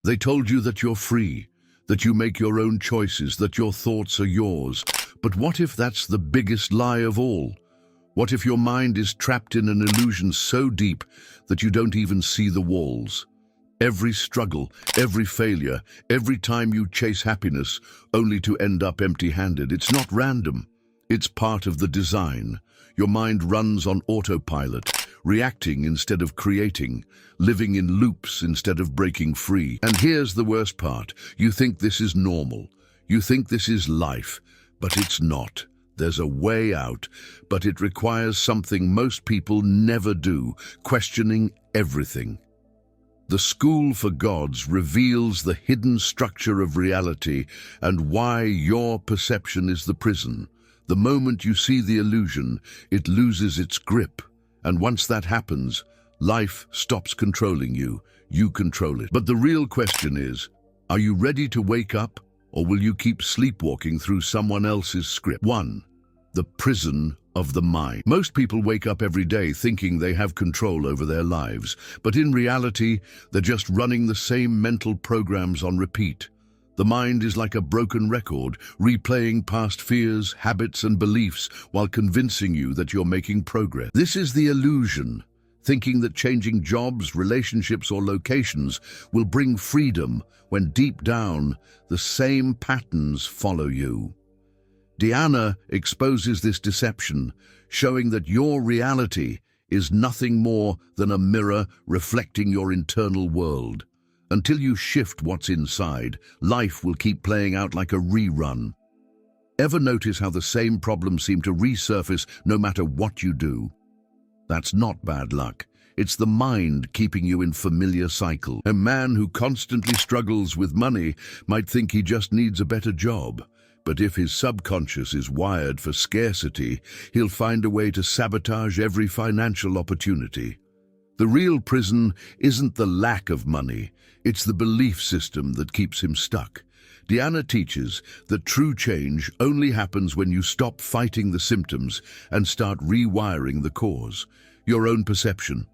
They told you that you're free, that you make your own choices, that your thoughts are yours. But what if that's the biggest lie of all? What if your mind is trapped in an illusion so deep that you don't even see the walls? Every struggle, every failure, every time you chase happiness, only to end up empty-handed. It's not random. It's part of the design. Your mind runs on autopilot, reacting instead of creating, living in loops instead of breaking free. And here's the worst part. You think this is normal. You think this is life, but it's not. There's a way out, but it requires something most people never do, questioning everything. The School for Gods reveals the hidden structure of reality and why your perception is the prison. The moment you see the illusion, it loses its grip. And once that happens, life stops controlling you. You control it. But the real question is, are you ready to wake up, or will you keep sleepwalking through someone else's script? 1. The prison of the mind. Most people wake up every day thinking they have control over their lives, but in reality, they're just running the same mental programs on repeat. The mind is like a broken record, replaying past fears, habits, and beliefs while convincing you that you're making progress. This is the illusion, thinking that changing jobs, relationships, or locations will bring freedom when deep down, the same patterns follow you. Diana exposes this deception, showing that your reality is nothing more than a mirror reflecting your internal world. Until you shift what's inside, life will keep playing out like a rerun. Ever notice how the same problems seem to resurface no matter what you do? That's not bad luck. It's the mind keeping you in familiar cycle. A man who constantly struggles with money might think he just needs a better job. But if his subconscious is wired for scarcity, he'll find a way to sabotage every financial opportunity. The real prison isn't the lack of money, it's the belief system that keeps him stuck. Diana teaches that true change only happens when you stop fighting the symptoms and start rewiring the cause, your own perception.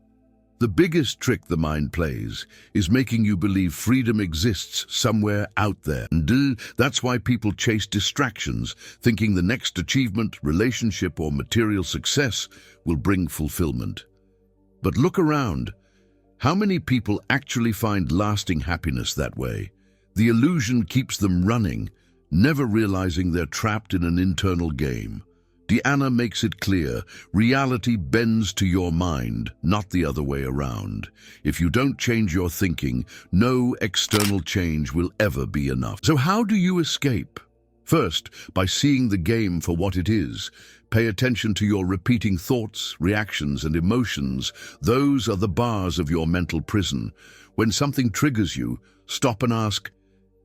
The biggest trick the mind plays is making you believe freedom exists somewhere out there. And that's why people chase distractions, thinking the next achievement, relationship, or material success will bring fulfillment. But look around. How many people actually find lasting happiness that way? The illusion keeps them running, never realizing they're trapped in an internal game. Diana makes it clear, reality bends to your mind, not the other way around. If you don't change your thinking, no external change will ever be enough. So how do you escape? First, by seeing the game for what it is. Pay attention to your repeating thoughts, reactions, and emotions. Those are the bars of your mental prison. When something triggers you, stop and ask,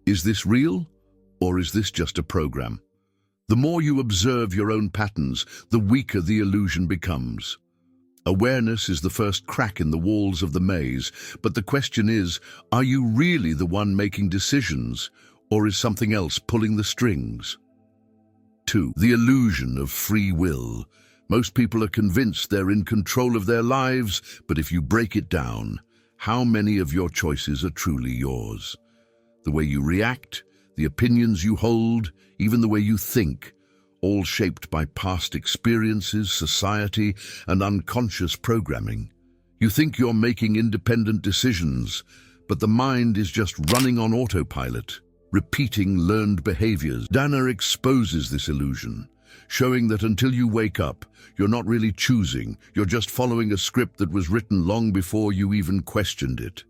is this real, or is this just a program? The more you observe your own patterns, the weaker the illusion becomes. Awareness is the first crack in the walls of the maze, but the question is, are you really the one making decisions, or is something else pulling the strings? 2. The illusion of free will. Most people are convinced they're in control of their lives, but if you break it down, how many of your choices are truly yours? The way you react, the opinions you hold, even the way you think, all shaped by past experiences, society, and unconscious programming. You think you're making independent decisions, but the mind is just running on autopilot, repeating learned behaviors. Diana exposes this illusion, showing that until you wake up, you're not really choosing, you're just following a script that was written long before you even questioned it.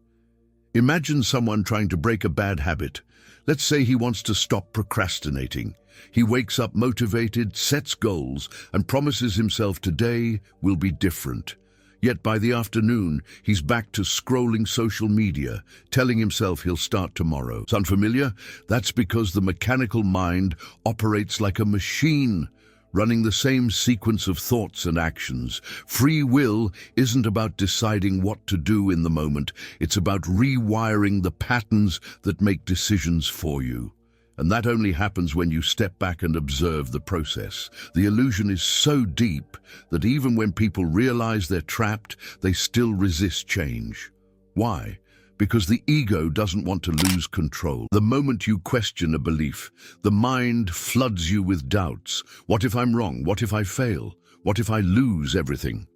Imagine someone trying to break a bad habit. Let's say he wants to stop procrastinating. He wakes up motivated, sets goals, and promises himself today will be different. Yet by the afternoon, he's back to scrolling social media, telling himself he'll start tomorrow. Sound familiar? That's because the mechanical mind operates like a machine, running the same sequence of thoughts and actions. Free will isn't about deciding what to do in the moment. It's about rewiring the patterns that make decisions for you. And that only happens when you step back and observe the process. The illusion is so deep that even when people realize they're trapped, they still resist change. Why? Because the ego doesn't want to lose control. The moment you question a belief, the mind floods you with doubts. What if I'm wrong? What if I fail? What if I lose everything?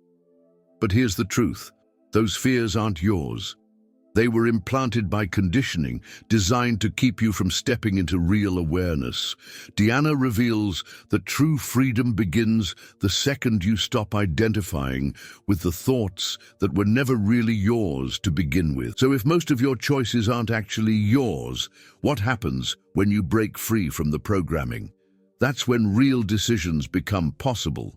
But here's the truth. Those fears aren't yours. They were implanted by conditioning, designed to keep you from stepping into real awareness. Deanna reveals that true freedom begins the second you stop identifying with the thoughts that were never really yours to begin with. So if most of your choices aren't actually yours, what happens when you break free from the programming? That's when real decisions become possible.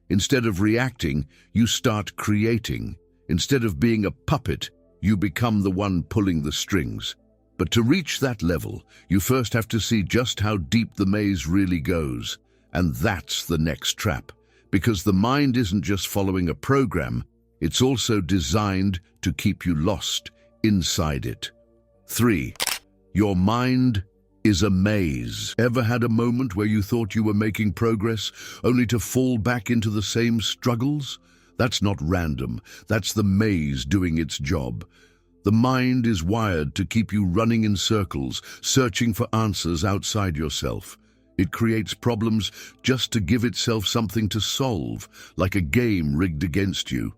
Instead of reacting, you start creating. Instead of being a puppet, you become the one pulling the strings. But to reach that level, you first have to see just how deep the maze really goes. And that's the next trap. Because the mind isn't just following a program, it's also designed to keep you lost inside it. 3. Your mind is a maze. Ever had a moment where you thought you were making progress, only to fall back into the same struggles? That's not random. That's the maze doing its job. The mind is wired to keep you running in circles, searching for answers outside yourself. It creates problems just to give itself something to solve, like a game rigged against you.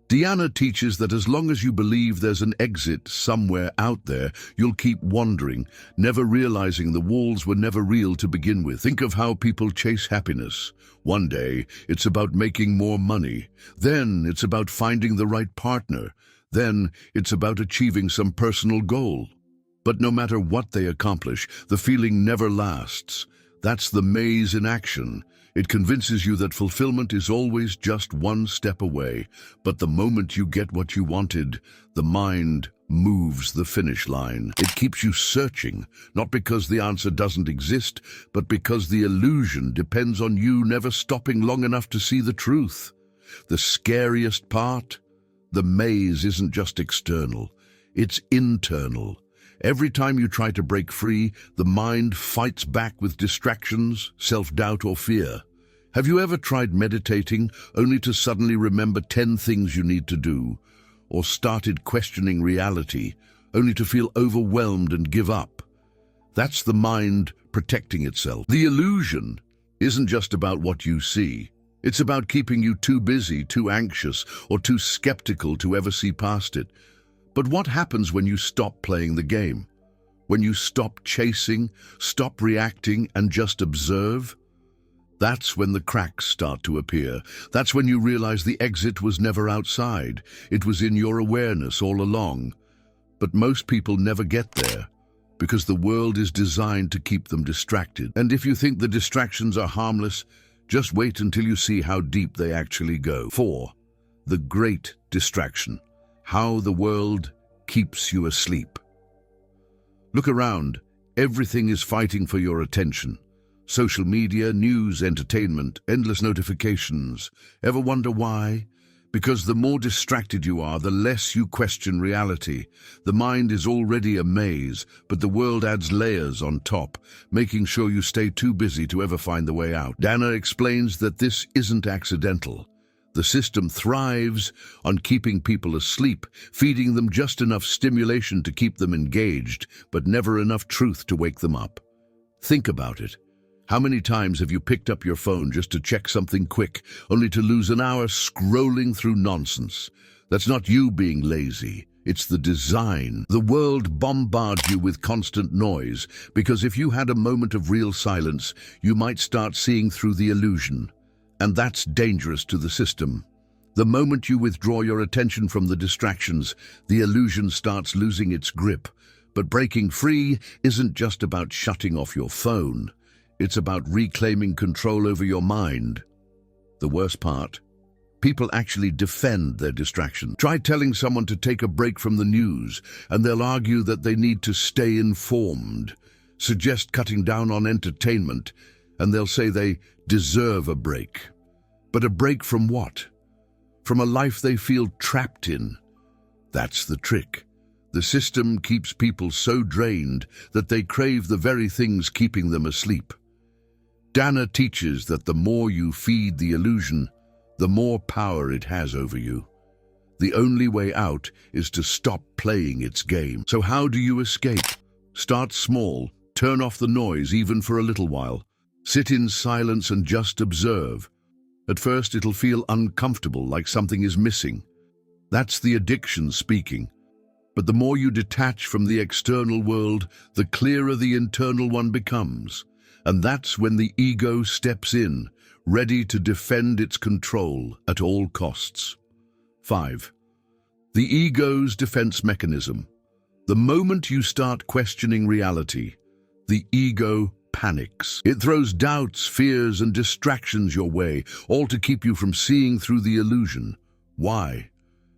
Deanna teaches that as long as you believe there's an exit somewhere out there, you'll keep wandering, never realizing the walls were never real to begin with. Think of how people chase happiness. One day, it's about making more money. Then, it's about finding the right partner. Then, it's about achieving some personal goal. But no matter what they accomplish, the feeling never lasts. That's the maze in action. It convinces you that fulfillment is always just one step away. But the moment you get what you wanted, the mind moves the finish line. It keeps you searching, not because the answer doesn't exist, but because the illusion depends on you never stopping long enough to see the truth. The scariest part? The maze isn't just external, it's internal. Every time you try to break free, the mind fights back with distractions, self-doubt or fear. Have you ever tried meditating only to suddenly remember 10 things you need to do? Or started questioning reality only to feel overwhelmed and give up? That's the mind protecting itself. The illusion isn't just about what you see. It's about keeping you too busy, too anxious, or too skeptical to ever see past it. But what happens when you stop playing the game? When you stop chasing, stop reacting, and just observe? That's when the cracks start to appear. That's when you realize the exit was never outside. It was in your awareness all along. But most people never get there, because the world is designed to keep them distracted. And if you think the distractions are harmless, just wait until you see how deep they actually go. 4. The great distraction. How the world keeps you asleep. Look around. Everything is fighting for your attention. Social media, news, entertainment, endless notifications. Ever wonder why? Because the more distracted you are, the less you question reality. The mind is already a maze, but the world adds layers on top, making sure you stay too busy to ever find the way out. Deanna explains that this isn't accidental. The system thrives on keeping people asleep, feeding them just enough stimulation to keep them engaged, but never enough truth to wake them up. Think about it. How many times have you picked up your phone just to check something quick, only to lose an hour scrolling through nonsense? That's not you being lazy. It's the design. The world bombards you with constant noise, because if you had a moment of real silence, you might start seeing through the illusion. And that's dangerous to the system. The moment you withdraw your attention from the distractions, the illusion starts losing its grip. But breaking free isn't just about shutting off your phone. It's about reclaiming control over your mind. The worst part? People actually defend their distraction. Try telling someone to take a break from the news, and they'll argue that they need to stay informed. Suggest cutting down on entertainment, and they'll say they deserve a break. But a break from what? From a life they feel trapped in. That's the trick. The system keeps people so drained that they crave the very things keeping them asleep. Deanna teaches that the more you feed the illusion, the more power it has over you. The only way out is to stop playing its game. So how do you escape? Start small. Turn off the noise even for a little while. Sit in silence and just observe. At first it'll feel uncomfortable, like something is missing. That's the addiction speaking. But the more you detach from the external world, the clearer the internal one becomes. And that's when the ego steps in, ready to defend its control at all costs. 5. The ego's defense mechanism. The moment you start questioning reality, the ego panics. It throws doubts, fears, and distractions your way, all to keep you from seeing through the illusion. Why?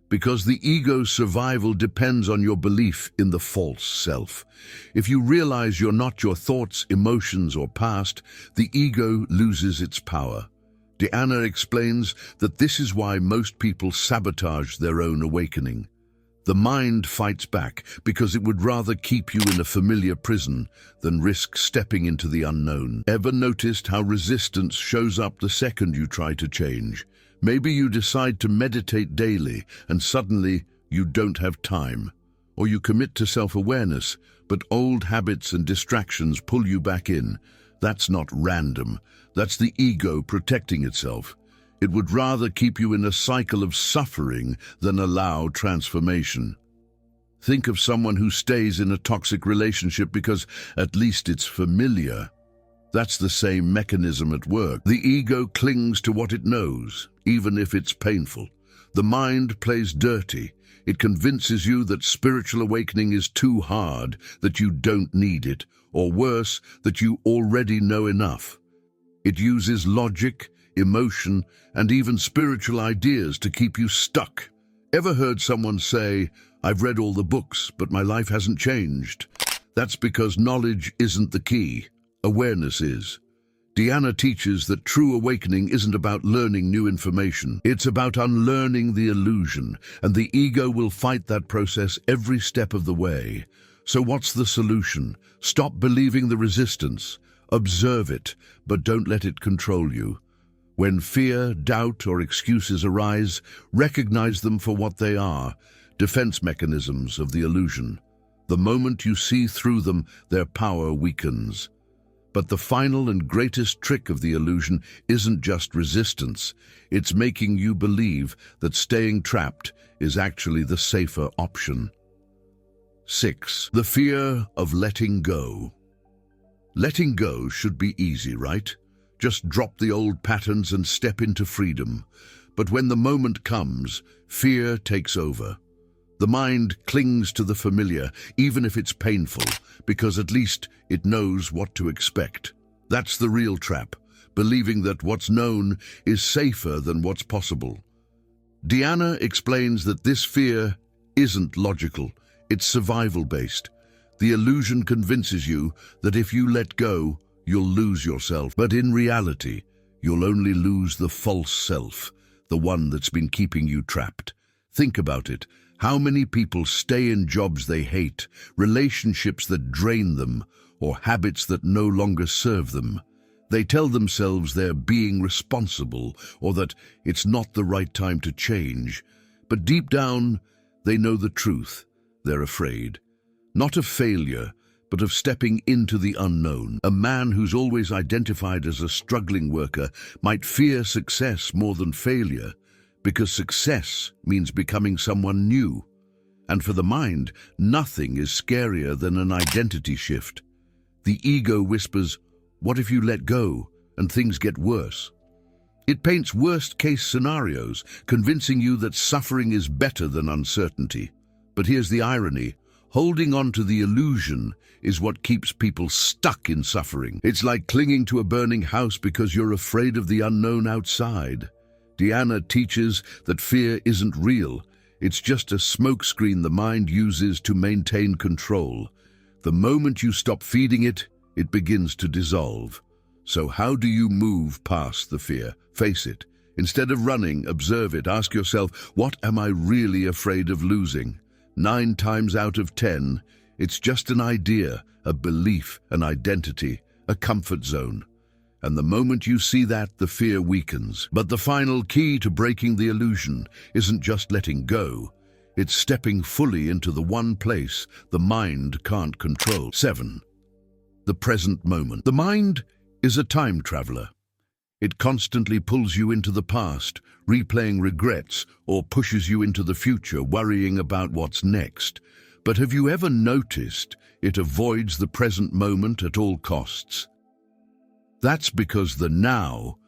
Because the ego's survival depends on your belief in the false self. If you realize you're not your thoughts, emotions, or past, the ego loses its power. Deanna explains that this is why most people sabotage their own awakening. The mind fights back because it would rather keep you in a familiar prison than risk stepping into the unknown. Ever noticed how resistance shows up the second you try to change? Maybe you decide to meditate daily and suddenly you don't have time. Or you commit to self-awareness, but old habits and distractions pull you back in. That's not random. That's the ego protecting itself. It would rather keep you in a cycle of suffering than allow transformation. Think of someone who stays in a toxic relationship because at least it's familiar. That's the same mechanism at work. The ego clings to what it knows, even if it's painful. The mind plays dirty. It convinces you that spiritual awakening is too hard, that you don't need it, or worse, that you already know enough. It uses logic, emotion, and even spiritual ideas to keep you stuck. Ever heard someone say, "I've read all the books, but my life hasn't changed"? That's because knowledge isn't the key. Awareness is. Deanna teaches that true awakening isn't about learning new information. It's about unlearning the illusion, and the ego will fight that process every step of the way. So what's the solution? Stop believing the resistance. Observe it, but don't let it control you. When fear, doubt, or excuses arise, recognize them for what they are, defense mechanisms of the illusion. The moment you see through them, their power weakens. But the final and greatest trick of the illusion isn't just resistance. It's making you believe that staying trapped is actually the safer option. 6. The fear of letting go. Letting go should be easy, right? Just drop the old patterns and step into freedom. But when the moment comes, fear takes over. The mind clings to the familiar, even if it's painful, because at least it knows what to expect. That's the real trap, believing that what's known is safer than what's possible. Deanna explains that this fear isn't logical, it's survival-based. The illusion convinces you that if you let go, you'll lose yourself. But in reality, you'll only lose the false self, the one that's been keeping you trapped. Think about it. How many people stay in jobs they hate, relationships that drain them, or habits that no longer serve them? They tell themselves they're being responsible, or that it's not the right time to change. But deep down, they know the truth. They're afraid. Not of failure, but of stepping into the unknown. A man who's always identified as a struggling worker might fear success more than failure, because success means becoming someone new. And for the mind, nothing is scarier than an identity shift. The ego whispers, "What if you let go and things get worse?" It paints worst-case scenarios, convincing you that suffering is better than uncertainty. But here's the irony. Holding on to the illusion is what keeps people stuck in suffering. It's like clinging to a burning house because you're afraid of the unknown outside. Deanna teaches that fear isn't real. It's just a smokescreen the mind uses to maintain control. The moment you stop feeding it, it begins to dissolve. So how do you move past the fear? Face it. Instead of running, observe it. Ask yourself, what am I really afraid of losing? 9 times out of 10, it's just an idea, a belief, an identity, a comfort zone. And the moment you see that, the fear weakens. But the final key to breaking the illusion isn't just letting go. It's stepping fully into the one place the mind can't control. 7. The present moment. The mind is a time traveler. It constantly pulls you into the past, replaying regrets, or pushes you into the future, worrying about what's next. But have you ever noticed it avoids the present moment at all costs? That's because the now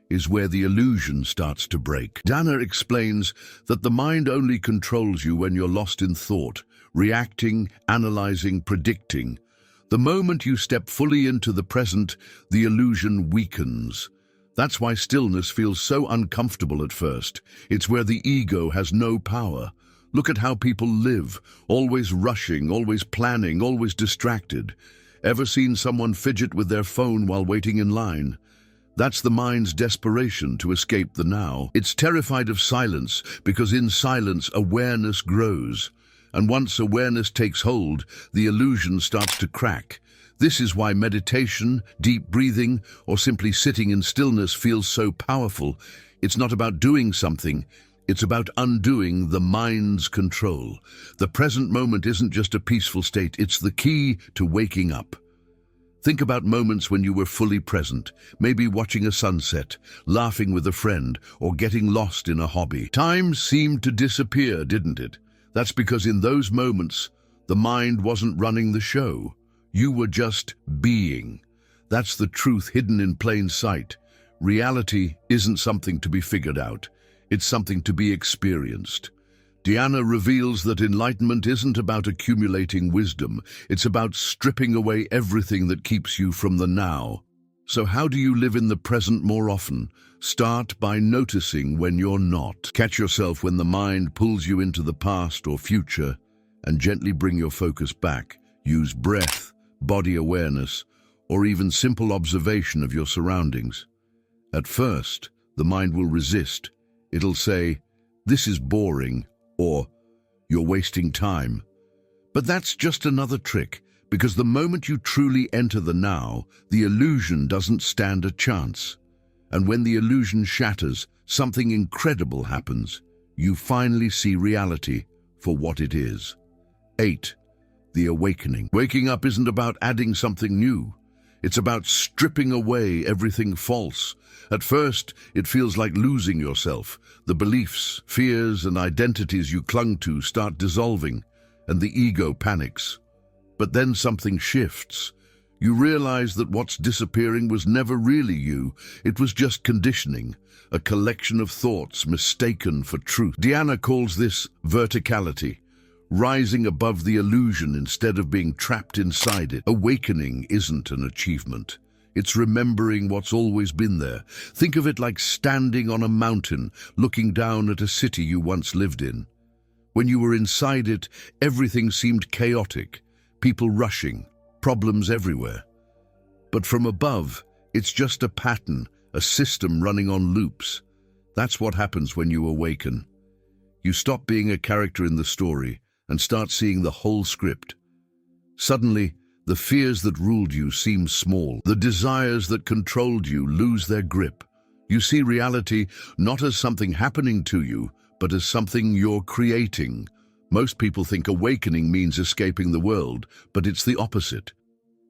is where the illusion starts to break. Dana explains that the mind only controls you when you're lost in thought, reacting, analyzing, predicting. The moment you step fully into the present, the illusion weakens. That's why stillness feels so uncomfortable at first. It's where the ego has no power. Look at how people live, always rushing, always planning, always distracted. Ever seen someone fidget with their phone while waiting in line? That's the mind's desperation to escape the now. It's terrified of silence because in silence awareness grows. And once awareness takes hold, the illusion starts to crack. This is why meditation, deep breathing, or simply sitting in stillness feels so powerful. It's not about doing something. It's about undoing the mind's control. The present moment isn't just a peaceful state, it's the key to waking up. Think about moments when you were fully present, maybe watching a sunset, laughing with a friend, or getting lost in a hobby. Time seemed to disappear, didn't it? That's because in those moments, the mind wasn't running the show. You were just being. That's the truth hidden in plain sight. Reality isn't something to be figured out. It's something to be experienced. Diana reveals that enlightenment isn't about accumulating wisdom. It's about stripping away everything that keeps you from the now. So how do you live in the present more often? Start by noticing when you're not. Catch yourself when the mind pulls you into the past or future and gently bring your focus back. Use breath, body awareness, or even simple observation of your surroundings. At first, the mind will resist. It'll say, "This is boring," or "You're wasting time." But that's just another trick, because the moment you truly enter the now, the illusion doesn't stand a chance. And when the illusion shatters, something incredible happens. You finally see reality for what it is. 8. The awakening. Waking up isn't about adding something new. It's about stripping away everything false. At first, it feels like losing yourself. The beliefs, fears, and identities you clung to start dissolving, and the ego panics. But then something shifts. You realize that what's disappearing was never really you. It was just conditioning, a collection of thoughts mistaken for truth. Diana calls this verticality, rising above the illusion instead of being trapped inside it. Awakening isn't an achievement. It's remembering what's always been there. Think of it like standing on a mountain, looking down at a city you once lived in. When you were inside it, everything seemed chaotic, people rushing, problems everywhere. But from above, it's just a pattern, a system running on loops. That's what happens when you awaken. You stop being a character in the story and start seeing the whole script. Suddenly, the fears that ruled you seem small. The desires that controlled you lose their grip. You see reality not as something happening to you, but as something you're creating. Most people think awakening means escaping the world, but it's the opposite.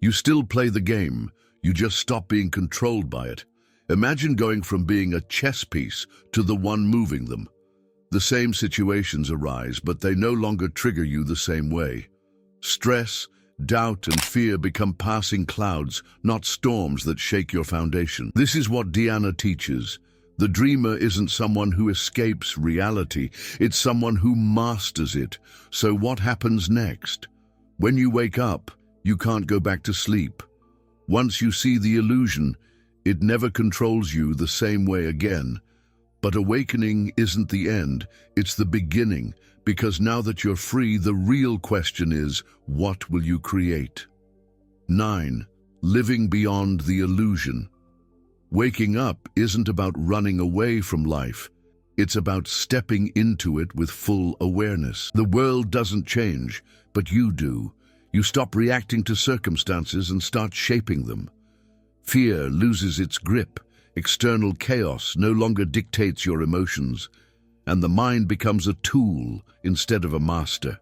You still play the game, you just stop being controlled by it. Imagine going from being a chess piece to the one moving them. The same situations arise, but they no longer trigger you the same way. Stress, doubt, and fear become passing clouds, not storms that shake your foundation. This is what Diana teaches. The dreamer isn't someone who escapes reality, it's someone who masters it. So what happens next? When you wake up, you can't go back to sleep. Once you see the illusion, it never controls you the same way again. But awakening isn't the end, it's the beginning, because now that you're free, the real question is, what will you create? 9. Living beyond the illusion. Waking up isn't about running away from life. It's about stepping into it with full awareness. The world doesn't change, but you do. You stop reacting to circumstances and start shaping them. Fear loses its grip. External chaos no longer dictates your emotions, and the mind becomes a tool instead of a master.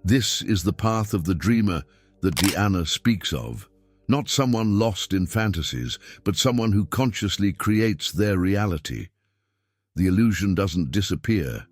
This is the path of the dreamer that Diana speaks of. Not someone lost in fantasies, but someone who consciously creates their reality. The illusion doesn't disappear,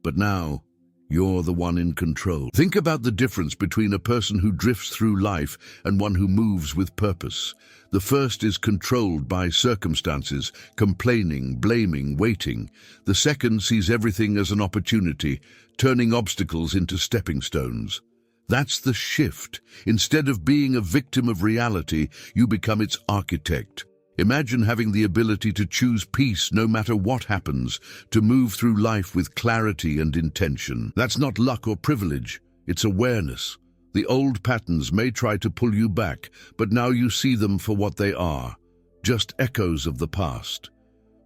but now you're the one in control. Think about the difference between a person who drifts through life and one who moves with purpose. The first is controlled by circumstances, complaining, blaming, waiting. The second sees everything as an opportunity, turning obstacles into stepping stones. That's the shift. Instead of being a victim of reality, you become its architect. Imagine having the ability to choose peace no matter what happens, to move through life with clarity and intention. That's not luck or privilege, it's awareness. The old patterns may try to pull you back, but now you see them for what they are, just echoes of the past.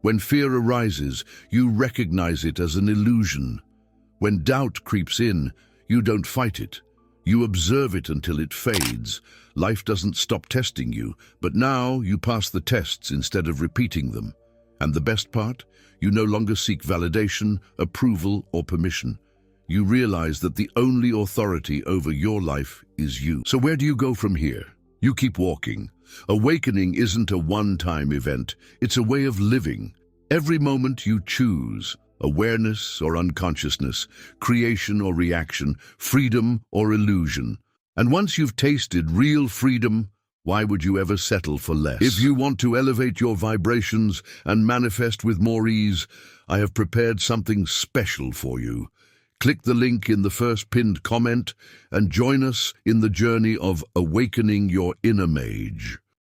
When fear arises, you recognize it as an illusion. When doubt creeps in, you don't fight it. You observe it until it fades. Life doesn't stop testing you, but now you pass the tests instead of repeating them. And the best part? You no longer seek validation, approval, or permission. You realize that the only authority over your life is you. So where do you go from here? You keep walking. Awakening isn't a one-time event. It's a way of living. Every moment you choose. Awareness or unconsciousness, creation or reaction, freedom or illusion. And once you've tasted real freedom, why would you ever settle for less? If you want to elevate your vibrations and manifest with more ease, I have prepared something special for you. Click the link in the first pinned comment and join us in the journey of awakening your inner mage.